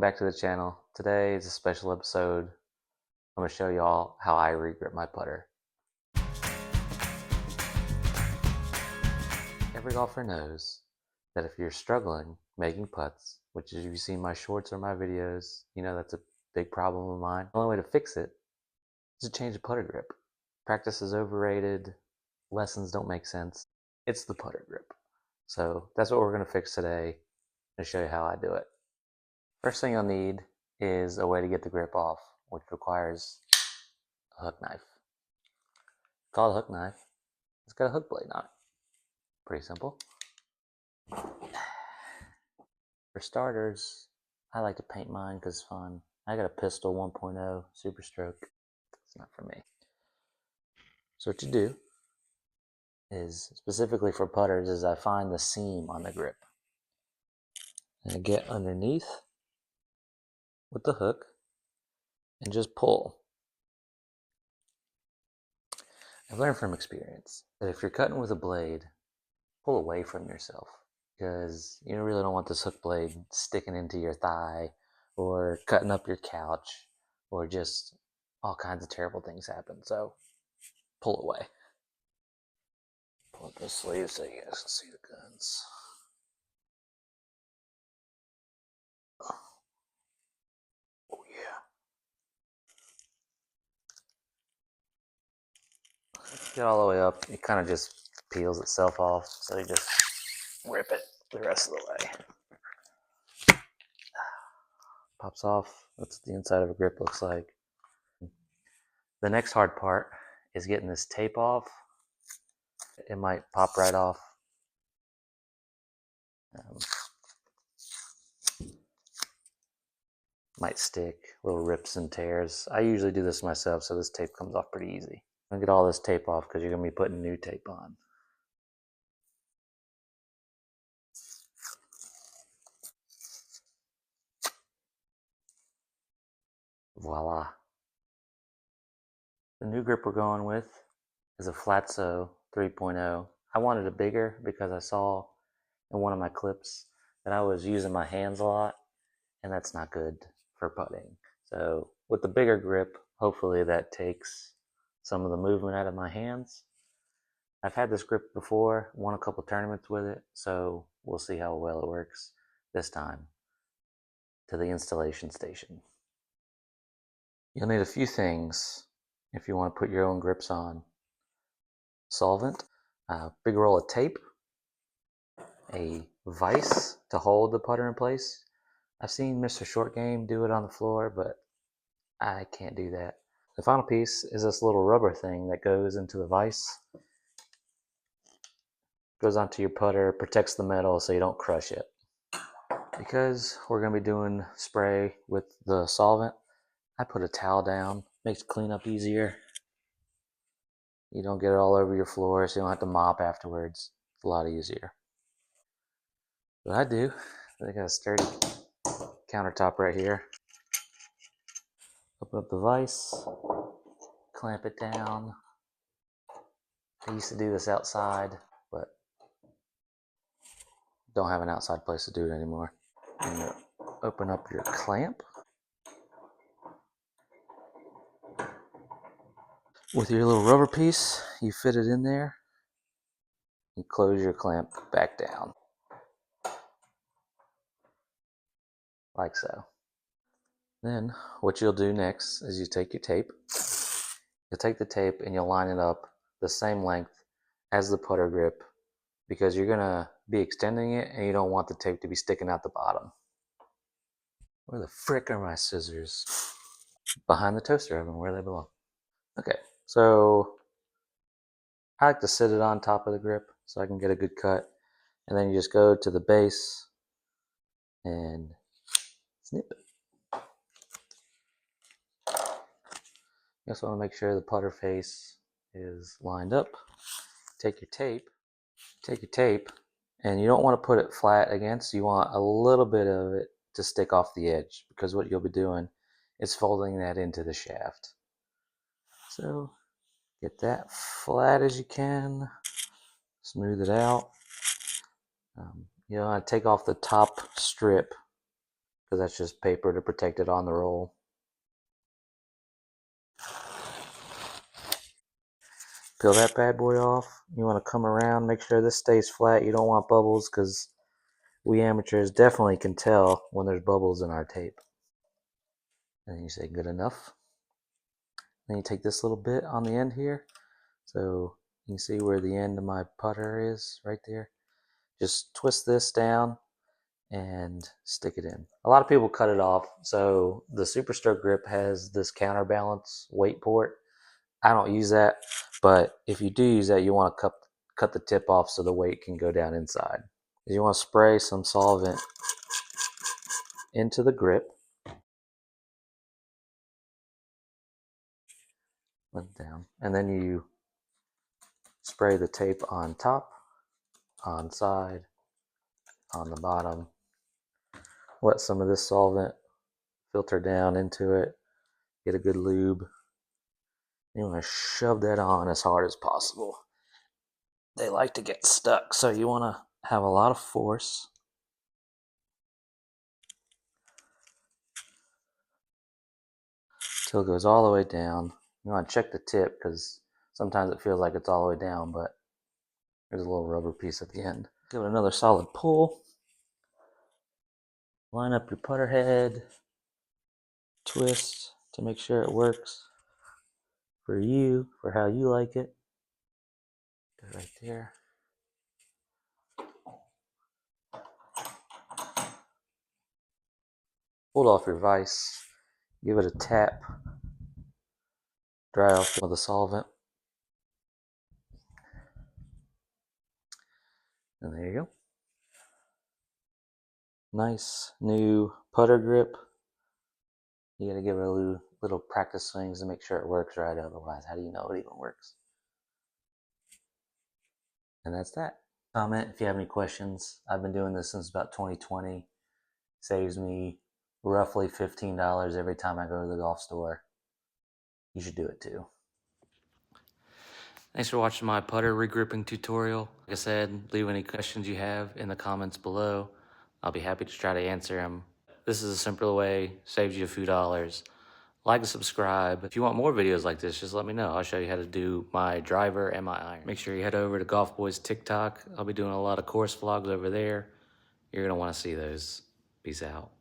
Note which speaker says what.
Speaker 1: back to the channel. Today is a special episode. I'm going to show you all how I regrip my putter. Every golfer knows that if you're struggling making putts, which is if you've seen my shorts or my videos, you know that's a big problem of mine. The only way to fix it is to change the putter grip. Practice is overrated. Lessons don't make sense. It's the putter grip. So that's what we're going to fix today and show you how I do it. First thing you'll need is a way to get the grip off, which requires a hook knife. Called a hook knife. It's got a hook blade on it. Pretty simple. For starters, I like to paint mine because it's fun. I got a Pistol 1.0 Super Stroke. It's not for me. So what you do is, specifically for putters, is I find the seam on the grip. And I get underneath with the hook and just pull. I've learned from experience that if you're cutting with a blade, pull away from yourself, because you really don't want this hook blade sticking into your thigh or cutting up your couch, or just all kinds of terrible things happen. So pull away. Pull up the sleeves so you guys can see the guns. Oh yeah. Get all the way up, it kind of just peels itself off, so you just rip it the rest of the way. Pops off. That's what the inside of a grip looks like. The next hard part is getting this tape off. It might pop right off. Might stick, little rips and tears. I usually do this myself, so this tape comes off pretty easy. I'm gonna get all this tape off because you're gonna be putting new tape on. Voila. The new grip we're going with is a Flatso 3.0. I wanted it bigger because I saw in one of my clips that I was using my hands a lot, and that's not good for putting. So with the bigger grip, hopefully that takes some of the movement out of my hands. I've had this grip before, won a couple tournaments with it, so we'll see how well it works this time. To the installation station. You'll need a few things if you want to put your own grips on. Solvent, a big roll of tape, a vise to hold the putter in place. I've seen Mr. Short Game do it on the floor, but I can't do that. The final piece is this little rubber thing that goes into the vise. Goes onto your putter, protects the metal so you don't crush it. Because we're going to be doing spray with the solvent, I put a towel down. Makes cleanup easier. You don't get it all over your floor, so you don't have to mop afterwards. It's a lot easier. What I do, I got a sturdy countertop right here. Open up the vise, clamp it down. I used to do this outside, but don't have an outside place to do it anymore. And you open up your clamp. With your little rubber piece, you fit it in there. You close your clamp back down. Like so. Then what you'll do next is you take your tape. You'll take the tape and you'll line it up the same length as the putter grip, because you're gonna be extending it and you don't want the tape to be sticking out the bottom. Where the frick are my scissors? Behind the toaster oven, where they belong. Okay, so I like to sit it on top of the grip so I can get a good cut. And then you just go to the base and snip it. You also want to make sure the putter face is lined up. Take your tape, and you don't want to put it flat against. You want a little bit of it to stick off the edge, because what you'll be doing is folding that into the shaft. So get that flat as you can, smooth it out. You want to take off the top strip because that's just paper to protect it on the roll. Peel that bad boy off. You want to come around, make sure this stays flat. You don't want bubbles because we amateurs definitely can tell when there's bubbles in our tape. And you say good enough. Then you take this little bit on the end here. So you can see where the end of my putter is right there. Just twist this down and stick it in. A lot of people cut it off. So the Super Stroke grip has this counterbalance weight port. I don't use that, but if you do use that, you want to cut the tip off so the weight can go down inside. You want to spray some solvent into the grip. Down. And then you spray the tape on top, on side, on the bottom. Let some of this solvent filter down into it. Get a good lube. You want to shove that on as hard as possible. They like to get stuck, so you want to have a lot of force. Till it goes all the way down. You want to check the tip because sometimes it feels like it's all the way down, but there's a little rubber piece at the end. Give it another solid pull. Line up your putter head. Twist to make sure it works for you, for how you like it. Right there. Hold off your vise. Give it a tap. Dry off the solvent. And there you go. Nice new putter grip. You gotta give it a little practice swings to make sure it works right. Otherwise, how do you know it even works? And that's that. Comment if you have any questions. I've been doing this since about 2020. Saves me roughly $15 every time I go to the golf store. You should do it too. Thanks for watching my putter regripping tutorial. Like I said, leave any questions you have in the comments below. I'll be happy to try to answer them. This is a simple way, saves you a few dollars. Like and subscribe. If you want more videos like this, just let me know. I'll show you how to do my driver and my iron. Make sure you head over to Golf Boys TikTok. I'll be doing a lot of course vlogs over there. You're going to want to see those. Peace out.